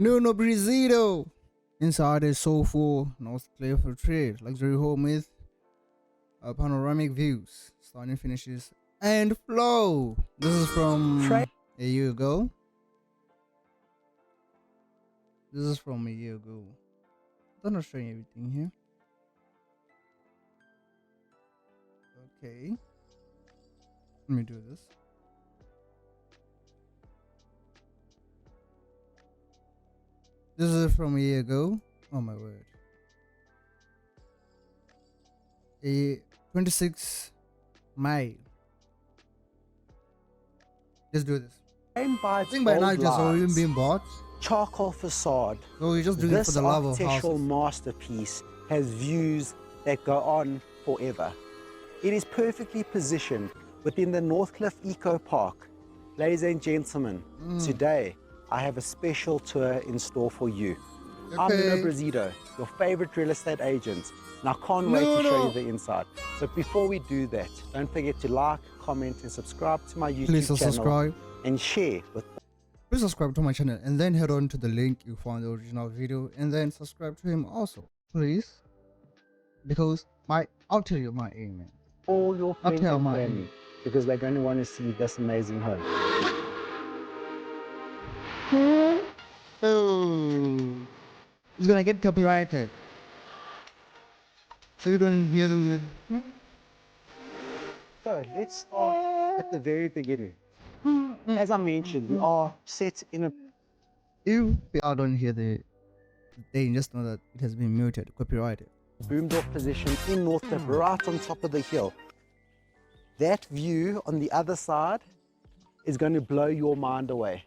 Nuno Brizito. Inside is soulful Northcliff retreat, luxury home with panoramic views, stunning finishes, and flow. This is from a year ago. This is from a year ago. I'm not showing everything here. Okay. Let me do this. This is from a year ago. Oh my word. 26 May. Let's do this. I think by now it has already been bought. Charcoal facade. So we're just doing it for the love of This architectural houses. masterpiece has views that go on forever. It is perfectly positioned within the Northcliff Eco Park. Ladies and gentlemen, today I have a special tour in store for you. I'm Nuno Brizito, your favorite real estate agent, and I can't wait to show you the inside. But before we do that, don't forget to like, comment, and subscribe to my YouTube channel. Subscribe. And share with. Please subscribe to my channel and then head on to the link you found the original video and then subscribe to him also, please. Because I'll tell you my aim, man. All your friends tell and my family, because they're going to want to see this amazing home. Oh, it's gonna get copyrighted. So you don't hear the. So let's start at the very beginning. As I mentioned, we are set in a If I don't hear the thing, just know that it has been muted, copyrighted. boomed off position in Northcliff, right on top of the hill. That view on the other side is going to blow your mind away.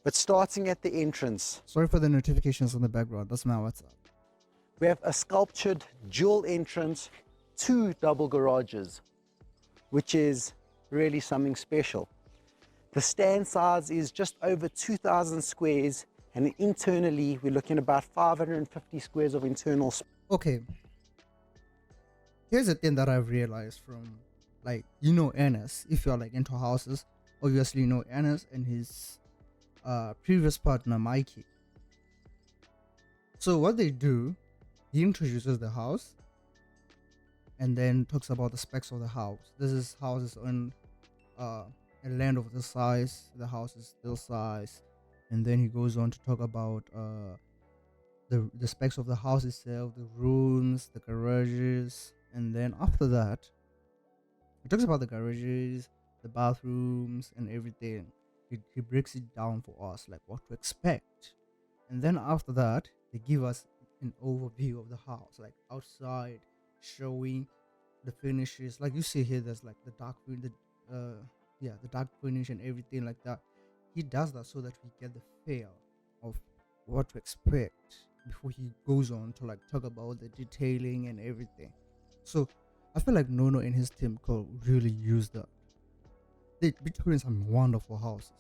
But starting at the entrance, Sorry for the notifications on the background. That's my WhatsApp. we have a sculptured dual entrance, 2 double garages, which is really something special. The stand size is just over 2,000 squares, and internally we're looking at about 550 squares of internal space. Okay. Here's the thing that I've realized from, like, Ernest. If you're like into houses, obviously you know Ernest and his previous partner Mikey. So what they do, he introduces the house and then talks about the specs of the house. This house is on a land of this size. The house is still size, and then he goes on to talk about the specs of the house itself, the rooms, the garages, and then after that, he talks about the garages, the bathrooms, and everything. He breaks it down for us, like what to expect, and then after that, they give us an overview of the house, like outside, showing the finishes. Like you see here, there's like the dark finish and everything like that. He does that so that we get the feel of what to expect before he goes on to like talk about the detailing and everything. So I feel like Nono and his team could really use that. They between some wonderful houses.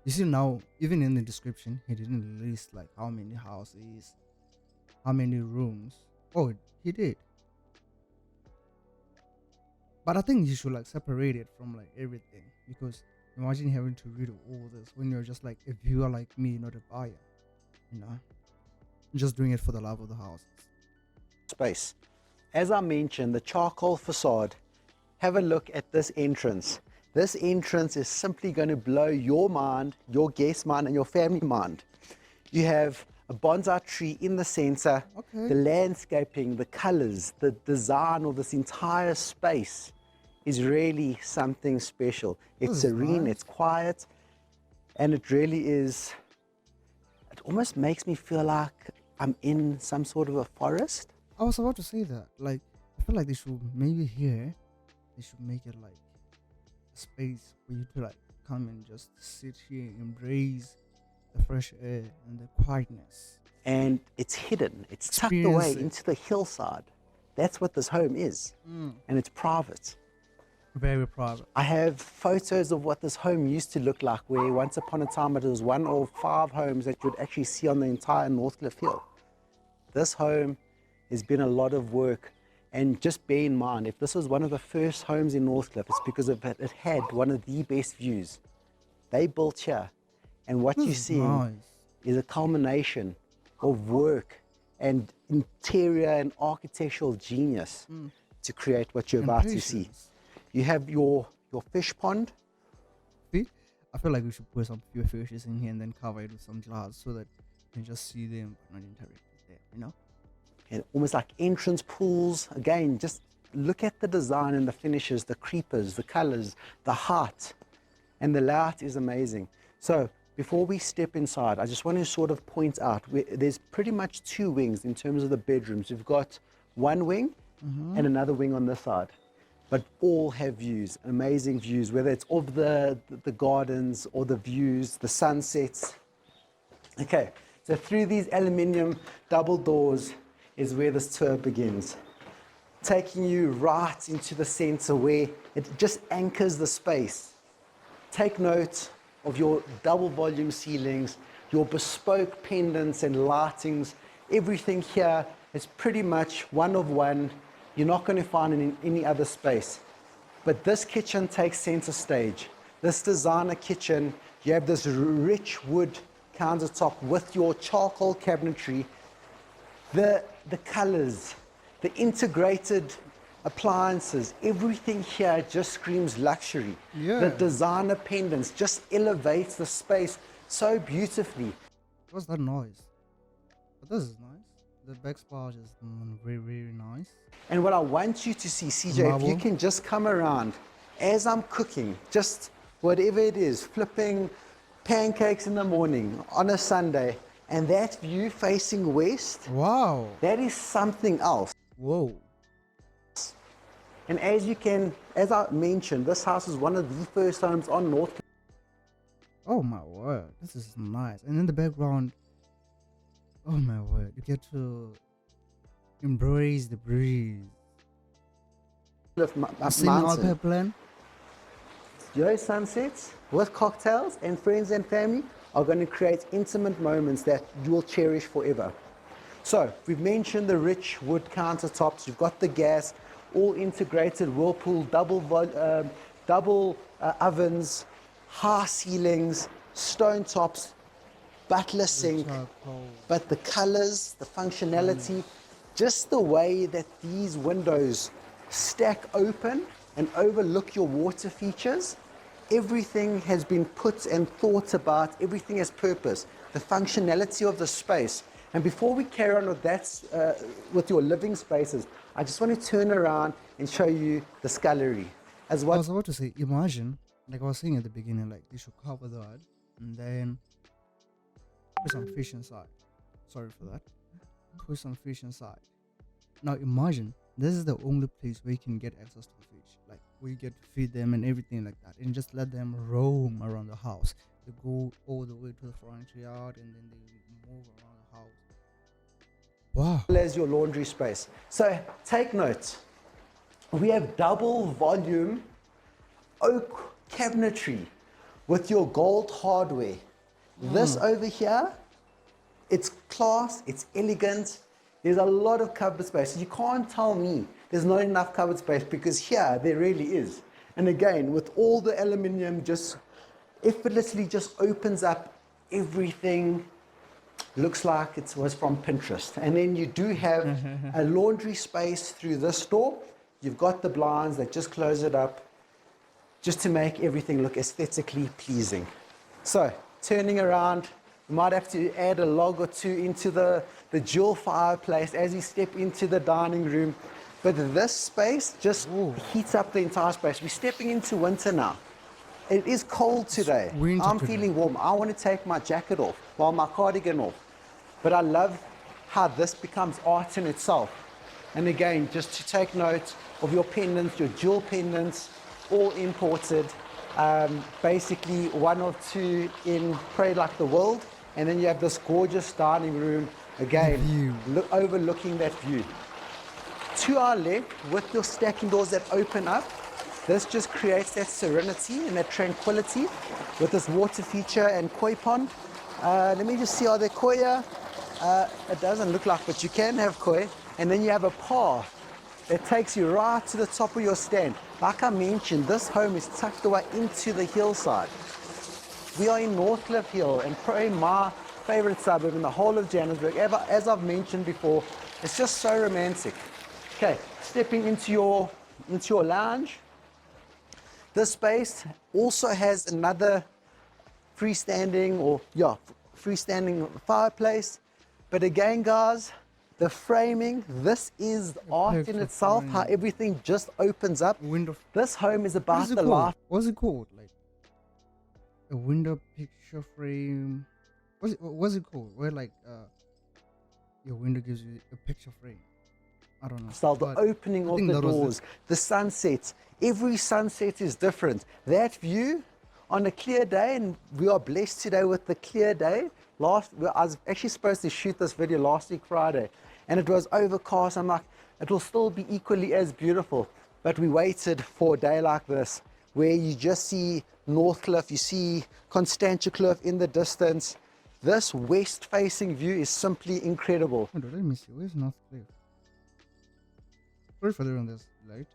You see now, even in the description, he didn't list like how many houses, how many rooms. Oh, he did. But I think you should like separate it from like everything, because imagine having to read all this when you're just like a viewer like me, not a buyer. Just doing it for the love of the houses. Space. As I mentioned, the charcoal facade. Have a look at this entrance. This entrance is simply going to blow your mind, your guest mind, and your family mind. You have a bonsai tree in the center. Okay. The landscaping, the colors, the design of this entire space is really something special. It's serene, it's quiet, and it really is, it almost makes me feel like I'm in some sort of a forest. I was about to say that. Like, I feel like they should maybe here, they should make it like a space for you to like come and just sit here, embrace the fresh air and the quietness. And it's hidden, it's tucked away into the hillside. That's what this home is, and it's private. Very private. I have photos of what this home used to look like, where once upon a time it was 1 of 5 homes that you would actually see on the entire Northcliff Hill. This home has been a lot of work, and just bear in mind, if this was one of the first homes in Northcliff, it's because of it had one of the best views. They built here, and what you see is a culmination of work and interior and architectural genius to create what you're And about to see. patience. You have your fish pond. See? I feel like we should put some few fishes in here and then cover it with some glass so that you can just see them but not interact with them, you know? And almost like entrance pools. Again, just look at the design and the finishes, the creepers, the colors, the height, and the layout is amazing. So before we step inside, I just want to sort of point out, there's pretty much two wings in terms of the bedrooms. We've got one wing and another wing on this side, but all have views, amazing views, whether it's of the gardens or the views, the sunsets. Okay, so through these aluminium double doors is where this tour begins, taking you right into the center where it just anchors the space. Take note of your double volume ceilings, your bespoke pendants and lightings. Everything here is pretty much one of one. You're not going to find it in any other space. But this kitchen takes center stage. This designer kitchen, you have this rich wood countertop with your charcoal cabinetry. The colors, the integrated appliances, everything here just screams luxury. Yeah. The designer pendants just elevates the space so beautifully. What's that noise? But this is nice. The backsplash is very, very nice. And what I want you to see, CJ, if you Marble. can just come around as I'm cooking, just whatever it is, flipping pancakes in the morning on a Sunday, and that view facing west, Wow. that is something else. Whoa. And as I mentioned, this house is one of the first homes on Northcliff. Oh my word. This is nice. And in the background, oh my word, you get to embrace the breeze. Sitting out Mountain. there plan. Your sunsets with cocktails and friends and family are going to create intimate moments that you will cherish forever. So we've mentioned the rich wood countertops. You've got the gas, all integrated Whirlpool, double ovens, high ceilings, stone tops, butler sink. Charcoal. But the colors, the functionality, just the way that these windows stack open and overlook your water features, everything has been put and thought about, everything has purpose, the functionality of the space. And before we carry on with that, with your living spaces, I just want to turn around and show you the scullery. As I well. was about to say, imagine, like I was saying at the beginning, like they should cover that and then put some fish inside. Sorry for that. Put some fish inside. Now imagine, this is the only place where you can get access to the fish. Like where you get to feed them and everything like that. And just let them roam around the house. They go all the way to the front yard and then they move around the house. Wow. As your laundry space. So take note, we have double volume oak cabinetry with your gold hardware. This over here, it's class, it's elegant. There's a lot of cupboard space. You can't tell me there's not enough cupboard space, because here there really is. And again, with all the aluminium, just effortlessly just opens up everything. Looks like it was from Pinterest. And then you do have a laundry space through this door. You've got the blinds that just close it up, just to make everything look aesthetically pleasing. So turning around, you might have to add a log or two into the dual fireplace as you step into the dining room. But this space just heats up the entire space. We're stepping into winter now. It is cold today. winter I'm today. feeling warm. I want to take my jacket off, well, my cardigan off. But I love how this becomes art in itself. And again, just to take note of your pendants, your jewel pendants, all imported. Basically one or two in Pray Like the World. And then you have this gorgeous dining room, again, overlooking that view. To our left, with your stacking doors that open up, this just creates that serenity and that tranquility with this water feature and koi pond. Let me just see, are there koi here? It doesn't look like, but you can have koi. And then you have a path that takes you right to the top of your stand. Like I mentioned, this home is tucked away into the hillside. We are in Northcliff Hill, and pray my favorite suburb in the whole of Johannesburg. As I've mentioned before, it's just so romantic. Okay, stepping into your lounge. This space also has another freestanding fireplace. But again, guys, the framing, this is art in itself, how everything just opens up. Window. This home is about the called? life. What's it called? Like a window picture frame. What's it called? Where like your window gives you a picture frame. I don't know. Style, the opening of the doors, the sunsets. Every sunset is different. That view on a clear day, and we are blessed today with the clear day. I was actually supposed to shoot this video last week Friday, and it was overcast. I'm like, it will still be equally as beautiful. But we waited for a day like this, where you just see Northcliff, you see Constantia Cliff in the distance. This west-facing view is simply incredible. Hold on, let me see. Where's Northcliff? Very further on this light.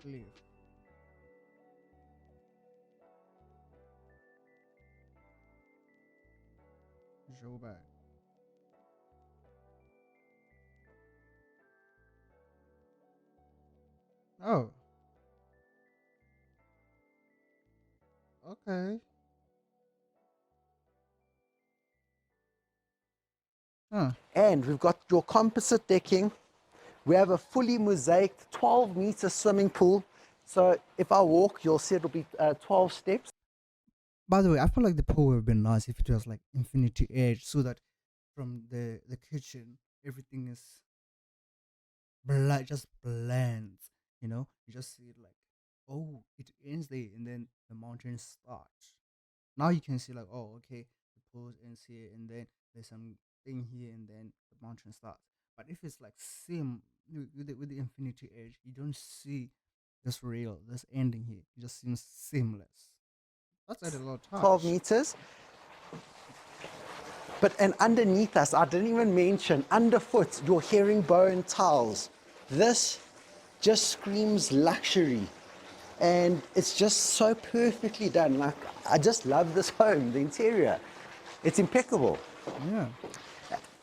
Northcliff. Joburg. Oh. Okay. Huh. And we've got your composite decking. We have a fully mosaiced 12-meter swimming pool. So if I walk, you'll see it'll be 12 steps. By the way, I feel like the pool would have been nice if it was like infinity edge, so that from the kitchen everything is just blends. You know, you just see it like, oh, it ends there, and then the mountain starts. Now you can see like, oh, okay, the pool ends here, and then there's some thing here, and then the mountain starts. But if it's like same with the infinity edge, you don't see this rail, this ending here. It just seems seamless. That's added a lot of touch. 12 meters. And underneath us, I didn't even mention, underfoot, your herringbone tiles. This just screams luxury. And it's just so perfectly done. Like, I just love this home, the interior. It's impeccable. Yeah.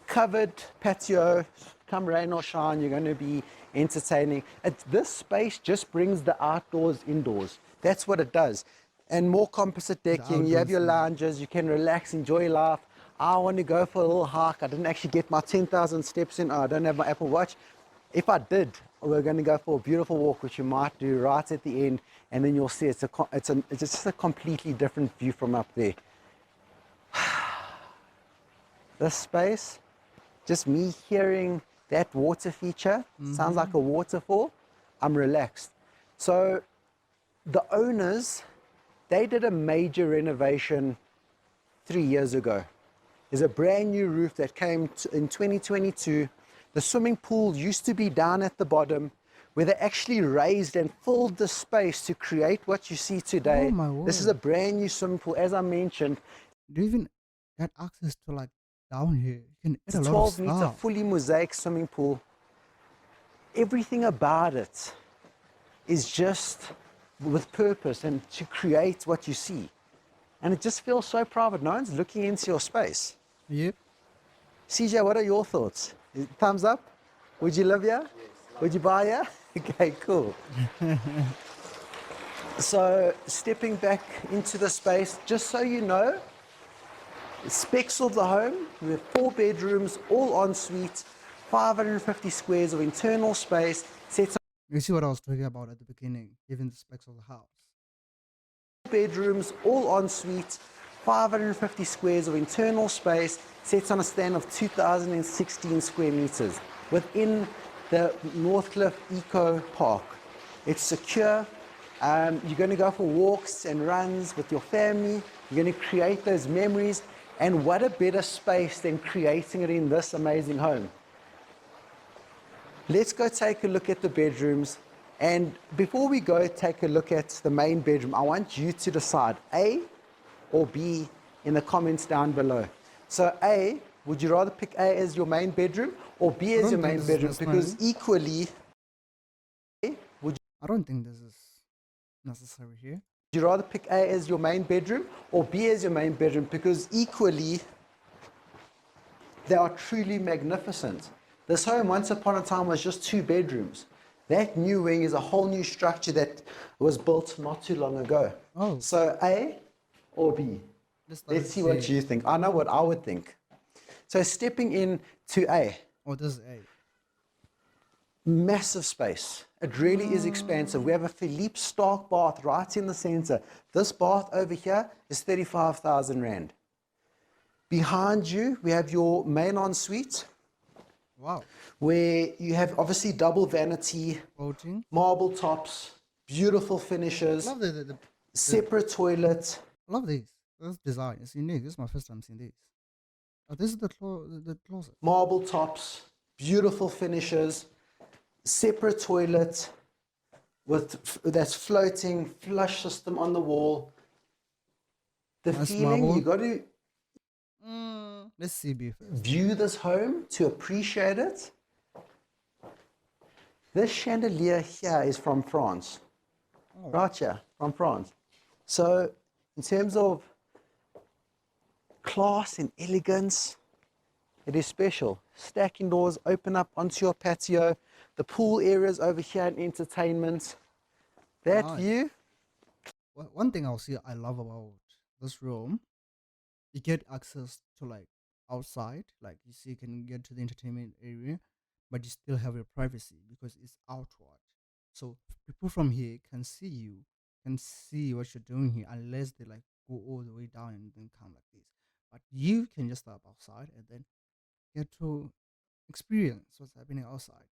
Covered patio, come rain or shine, you're going to be entertaining. This space just brings the outdoors indoors. That's what it does. And more composite decking, you have your lounges, you can relax, enjoy life. I want to go for a little hike. I didn't actually get my 10,000 steps in. I don't have my Apple Watch. If I did, we're going to go for a beautiful walk, which you might do right at the end, and then you'll see it's just a completely different view from up there. This space, just me hearing that water feature, sounds like a waterfall, I'm relaxed. So the owners, they did a major renovation 3 years ago. There's a brand new roof that came in 2022. The swimming pool used to be down at the bottom, where they actually raised and filled the space to create what you see today. Oh my word. This is a brand new swimming pool, as I mentioned. Do you even get access to like down here? You can add a lot of 12-meter stuff. fully mosaic swimming pool. Everything about it is just with purpose and to create what you see. And it just feels so private. No one's looking into your space. Yep. CJ, what are your thoughts? Thumbs up? Would you live here? Yes. Would you buy here? Okay, cool. So stepping back into the space, just so you know, specs of the home, we have 4 bedrooms, all en suite, 550 squares of internal space. You see what I was talking about at the beginning, given the specs of the house. Bedrooms, all en suite, 550 squares of internal space, sits on a stand of 2,016 square meters within the Northcliff Eco Park. It's secure. You're going to go for walks and runs with your family. You're going to create those memories. And what a better space than creating it in this amazing home. Let's go take a look at the bedrooms. And before we go take a look at the main bedroom, I want you to decide, A, or B in the comments down below. So A, would you rather pick A as your main bedroom or B as your main bedroom? Because equally, I don't think this is necessary here. would you rather pick A as your main bedroom or B as your main bedroom? Because equally, they are truly magnificent. This home, once upon a time, was just 2 bedrooms. That new wing is a whole new structure that was built not too long ago. Oh. So A or B? Let's see what you think. I know what I would think. So stepping in to A. Oh, this is A. Massive space. It really is expansive. We have a Philippe Stark bath right in the center. This bath over here is 35,000 Rand. Behind you, we have your main ensuite. Wow. Where you have obviously double vanity, Voting. marble tops, beautiful finishes, I love separate toilet. I love these. This design is unique. This is my first time seeing this. Oh, this is the closet. Marble tops, beautiful finishes, separate toilet that's floating, flush system on the wall. The Nice feeling, marble. you got to Let's see B first. view this home to appreciate it. This chandelier here is from France. Oh. Right here, from France. So in terms of class and elegance, it is special. Stacking doors open up onto your patio. The pool areas over here and entertainment. That Nice. view. One thing I love about this room, you get access to like outside, like you can get to the entertainment area, but you still have your privacy because it's outward. So people from here can see you, can see what you're doing here, unless they like go all the way down and then come like this. But you can just step outside and then get to experience what's happening outside.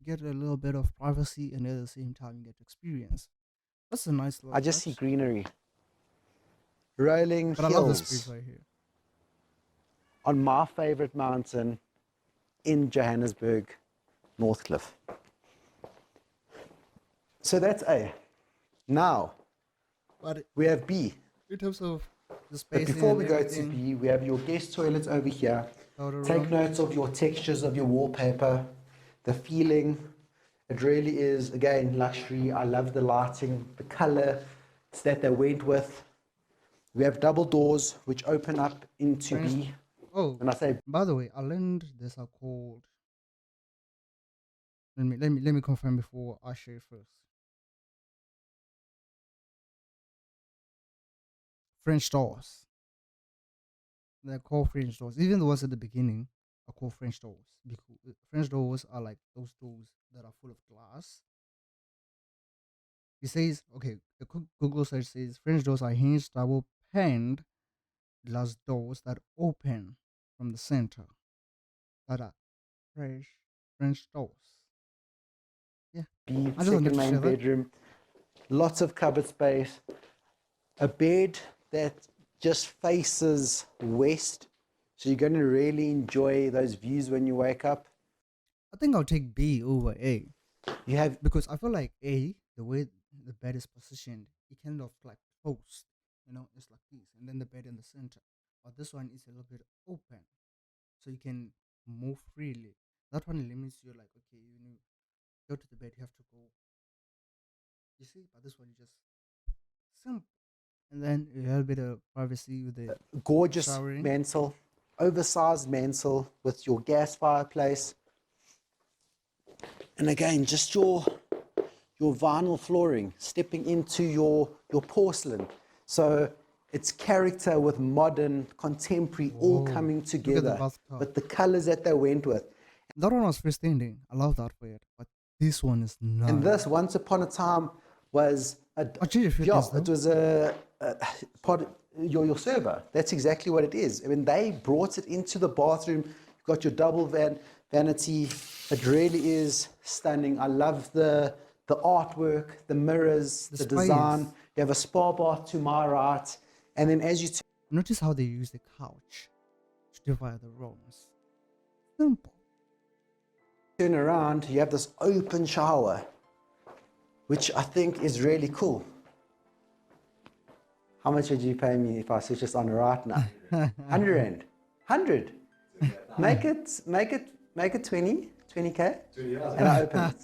Get a little bit of privacy, and at the same time, you get to experience. That's a nice little I just see touch. greenery. Rolling But I love this hills place right here. on my favorite mountain in Johannesburg, Northcliff. So that's A. Now, But we have B. in terms of the But spacing, before and we go to everything, B, we have your guest toilets over here. powder Take room. note of your textures of your wallpaper, the feeling. It really is, again, luxury. I love the lighting, the color that they went with. We have double doors which open up into B. Oh, When I say by the way, I learned these are called. Let me confirm before I share first. French doors. They're called French doors. Even the ones at the beginning are called French doors because French doors are like those doors that are full of glass. It says, okay, the Google search says French doors are hinged double paned glass doors that open from the center. That are French doors. Yeah, B, I just wanted second to main share that. bedroom, lots of cupboard space, a bed that just faces west. So you're going to really enjoy those views when you wake up. I think I'll take B over A. You have Because I feel like A, the way the bed is positioned, it kind of like closed, it's like this, and then the bed in the center. But this one is a little bit open, so you can move freely. That one limits you, like, okay, go to the bed, you have to go. You see, but this one is just simple, and then you have a bit of privacy with the gorgeous showering. mantle, oversized mantle with your gas fireplace. And again, just your vinyl flooring, stepping into your porcelain. So it's character with modern, contemporary, all coming Look at the together. bathtub. But the colors that they went with. That one was freestanding. I love that for it, but this one is nice. And this, once upon a time, was it was a part your server. That's exactly what it is. I mean, they brought it into the bathroom. You've got your double vanity. It really is stunning. I love the artwork, the mirrors, the design. You have a spa bath to my right, and then as you notice how they use the couch to divide the rooms. Simple. Turn around, you have this open shower, which I think is really cool. How much would you pay me if I switch this on right now? 100 Rand. 100. Make it 20K. And I open it.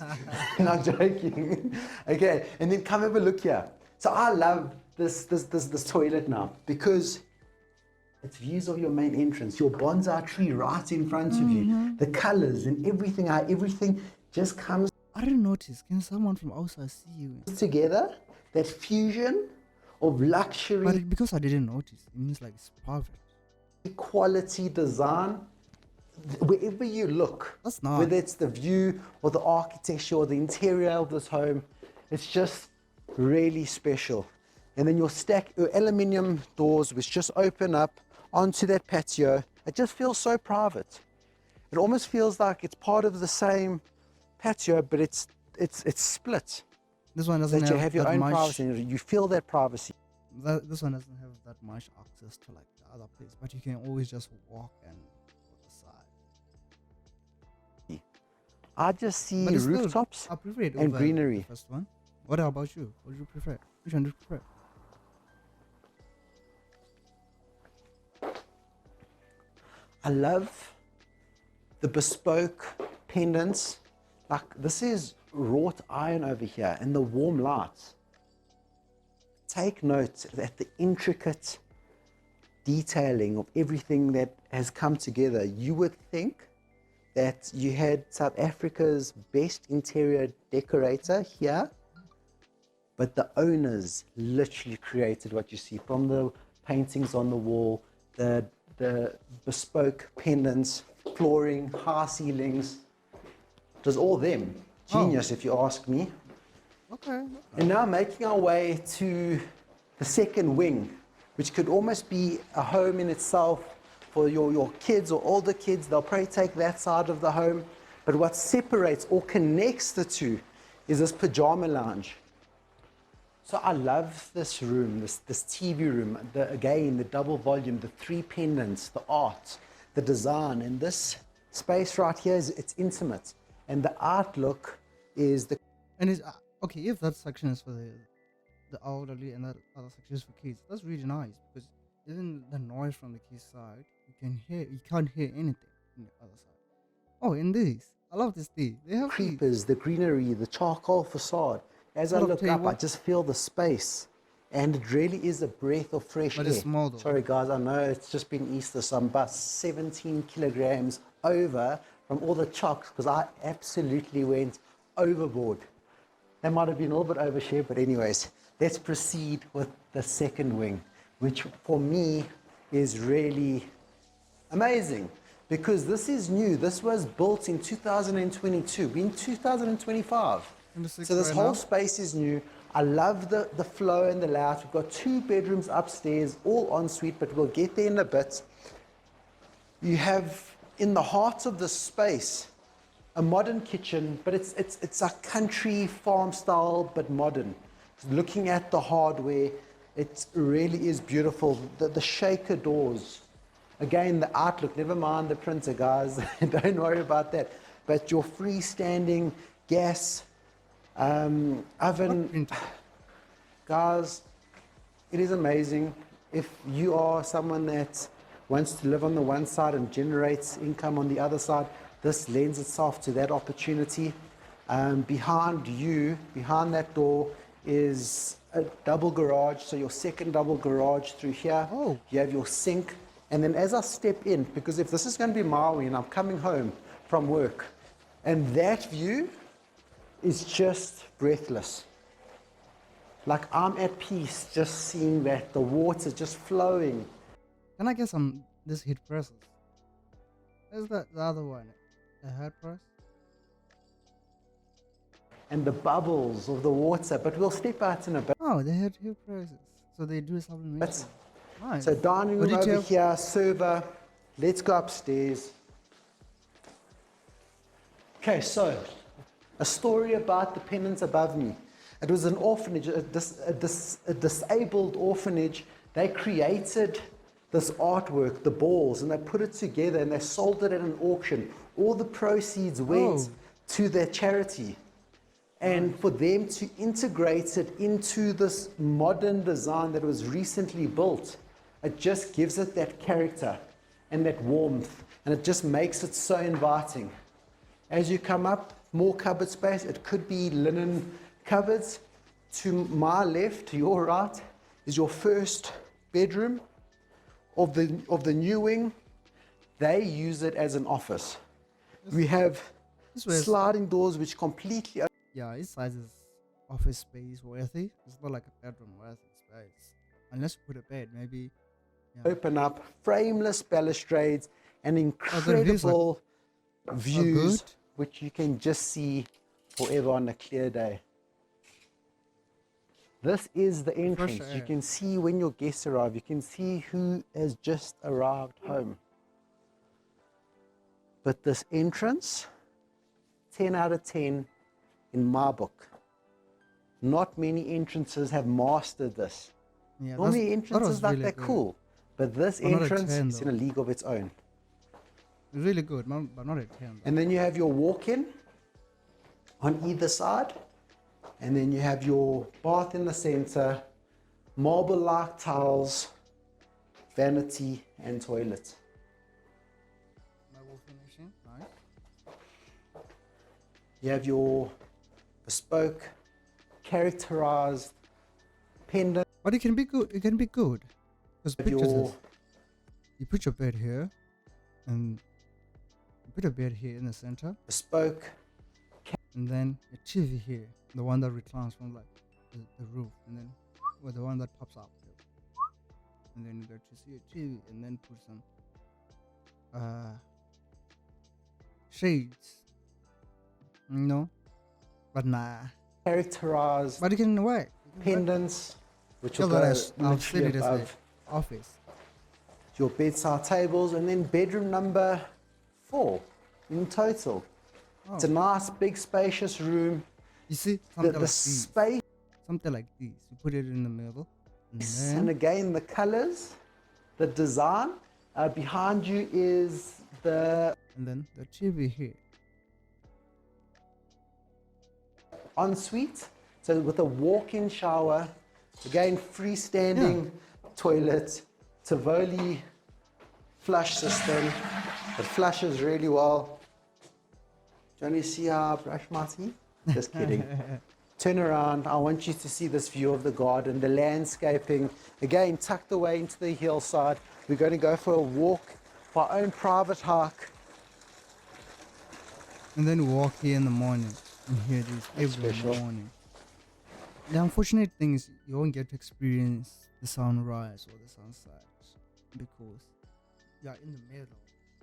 And I'm joking. Okay, and then come have a look here. So I love this toilet now because it's views of your main entrance, your bonsai tree right in front of you, the colors and everything just comes I didn't notice. Can someone from outside see you? together. That fusion of luxury, But because I didn't notice, it means like it's perfect. quality design. Wherever you look, That's nice. whether it's the view or the architecture or the interior of this home, it's just really special. And then your aluminium doors, which just open up onto that patio, it just feels so private. It almost feels like it's part of the same patio, but it's split. This one doesn't That you have your that own much. privacy. You feel that privacy. This one doesn't have that much access to like the other place, but you can always just walk and go to the side. I just see But it's still- rooftops I prefer it and over greenery. The first one. What about you? What do you prefer? Which one do you prefer? I love the bespoke pendants. Like this is wrought iron over here and the warm lights. Take note that the intricate detailing of everything that has come together. You would think that you had South Africa's best interior decorator here, but the owners literally created what you see, from the paintings on the wall, the bespoke pendants, flooring, high ceilings. It was all them. Genius, if you ask me. Okay. And now making our way to the second wing, which could almost be a home in itself for your kids or older kids. They'll probably take that side of the home. But what separates or connects the two is this pajama lounge. So I love this room, this TV room. Again, the double volume, the three pendants, the art, the design. And this space right here, it's intimate. And the outlook is the... And it's okay if that section is for the elderly and that other section is for kids. That's really nice because even the noise from the kids' side, you can't hear anything on the other side. Oh, and this, I love this thing. They have these. creepers, the greenery, the charcoal facade. As I Sort of look up, I table. just feel the space. And it really is a breath of fresh But air. it's small though. Sorry guys, I know it's just been Easter, so I'm about 17 kilograms over from all the chocks because I absolutely went overboard. That might have been a little bit overshare, but anyways, let's proceed with the second wing, which for me is really amazing because this is new. This was built in 2022. We're in 2025. 26 So this right whole now. space is new. I love the flow and the layout. We've got 2 bedrooms upstairs, all en suite, but we'll get there in a bit. You have in the heart of the space a modern kitchen, but it's a country farm style, but modern. Looking at the hardware, it really is beautiful. The shaker doors, again, the outlook, never mind the printer, guys. Don't worry about that. But your freestanding gas oven, guys, it is amazing. If you are someone that wants to live on the one side and generates income on the other side, this lends itself to that opportunity. Behind you, behind that door, is a double garage. So your second double garage through here. Oh. You have your sink. And then as I step in, because if this is going to be Maui and I'm coming home from work, and that view is just breathless. Like I'm at peace just seeing that, the water just flowing. Can I get some this heat presses? Where's the other one? The head press? And the bubbles of the water, but we'll step out in a bit. Oh, they had heat presses. So they do sublimation. Nice. So dining What room did you over have? here, server. Let's go upstairs. Okay, so a story about the pendants above me. It was an orphanage, a disabled orphanage. They created this artwork, the balls, and they put it together and they sold it at an auction. All the proceeds went to their charity. And for them to integrate it into this modern design that was recently built, it just gives it that character and that warmth, and it just makes it so inviting. As you come up, more cupboard space. It could be linen cupboards. To my left, to your right, is your first bedroom of the new wing. They use it as an office. We have sliding doors which completely Yeah, this size is office space worthy. It's not like a bedroom worthy space. Unless you put a bed, maybe. Yeah. open up, frameless balustrades, and views incredible views, good. which you can just see forever on a clear day. This is the entrance. Fresh You air. can see when your guests arrive, you can see who has just arrived home. But this entrance, 10 out of 10 in my book. Not many entrances have mastered this. Yeah, Normally that entrances was like really they're good. cool, but this But not a entrance 10 is in a league of its own. Really good, but not a 10. Though. And then you have your walk-in on either side, and then you have your bath in the center, marble-like tiles, vanity, and toilet. Marble finishing, nice. You have your bespoke, characterized pendant. But it can be good. It can be good. Because pictures Your is, you put your bed here, and you put a bed here in the center, bespoke, and then a TV here, the one that reclines from like the roof, and then or the one that pops up, and then you go to see a TV, and then put some shades, but nah. characterized But it can work. pendants, which Yeah, will but go I'll say literally it as a above office. your bedside tables, and then bedroom number 4 in total. Oh. It's a nice, big, spacious room. You see, The, something the like these. space, Something like these. You put it in the middle, and and then again, the colors, the design. Behind you is the the TV here. ensuite. So with a walk-in shower, again, freestanding toilet, Tivoli flush system. It flushes really well. Do you want to see how I brush my teeth? Just kidding. Turn around. I want you to see this view of the garden, the landscaping. Again, tucked away into the hillside. We're going to go for a walk, for our own private hike. And then we walk here in the morning and hear these every special. morning. The unfortunate thing is you won't get to experience the sunrise or the sunset because you're in the middle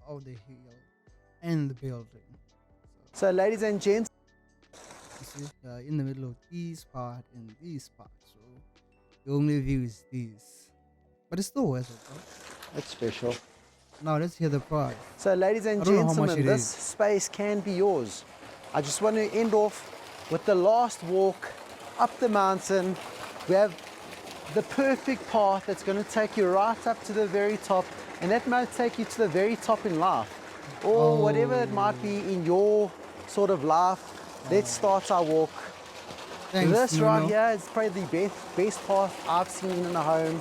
of the hill and the building. So, ladies and gents, You see, you're in the middle of this part and this part, so the only view is this. But it's still worth it, though. that's special. Now let's hear the price. So, ladies and I don't know how much gentlemen, it this is. space can be yours. I just want to end off with the last walk up the mountain. We have the perfect path that's going to take you right up to the very top, and that might take you to the very top in life, or whatever it might be in your sort of life. Let's start our walk. Thanks, This right Nuno. here is probably the best path I've seen in a home.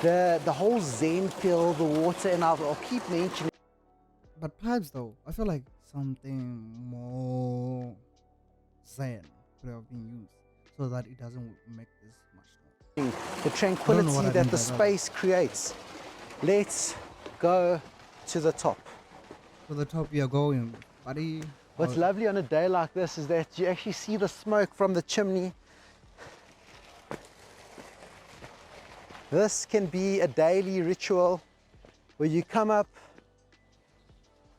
The whole zen feel, the water, and I'll keep mentioning. But perhaps though, I feel like something more zen could have been used so that it doesn't make this much noise. The tranquility I that mean the by that. space creates. Let's go to the top. To the top you're going, buddy. What's lovely on a day like this is that you actually see the smoke from the chimney. This can be a daily ritual where you come up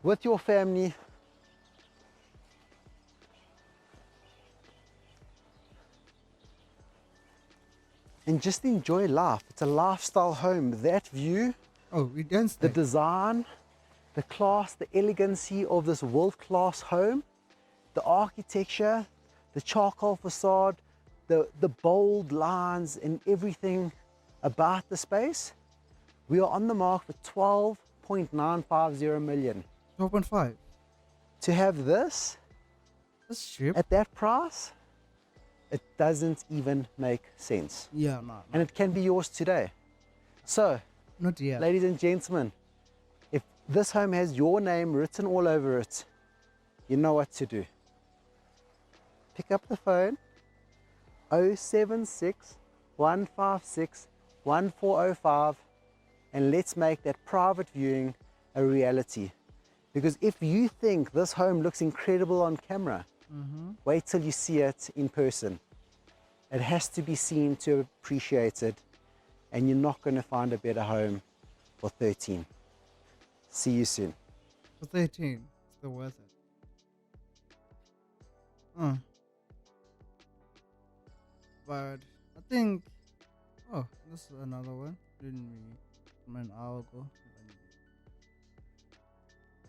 with your family and just enjoy life. It's a lifestyle home. That view, Oh, we danced the there. design, the class, the elegancy of this world-class home, the architecture, the charcoal facade, the bold lines and everything about the space. We are on the mark for 12.950 million. 12.5. To have this That's cheap. at that price, It doesn't even make sense. Yeah, no, And it can be yours today. So, not yet. ladies and gentlemen, if this home has your name written all over it, you know what to do. Pick up the phone, 076 156 1405, and let's make that private viewing a reality. Because if you think this home looks incredible on camera, wait till you see it in person. It has to be seen to appreciate it, and you're not going to find a better home for 13. See you soon. For 13, still worth it. But I think, oh, this is another one. Didn't we from an hour ago?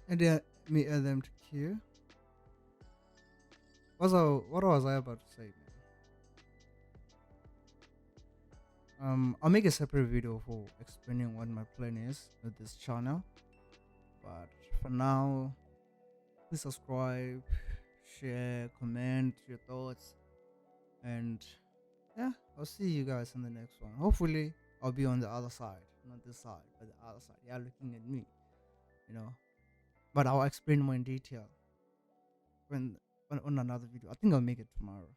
And then me add them to queue. What was I about to say, man? I'll make a separate video for explaining what my plan is with this channel. But for now, please subscribe, share, comment your thoughts, and yeah, I'll see you guys in the next one. Hopefully, I'll be on the other side, not this side, but the other side. Yeah, looking at me, you know. But I'll explain more in detail when on another video. I think I'll make it tomorrow.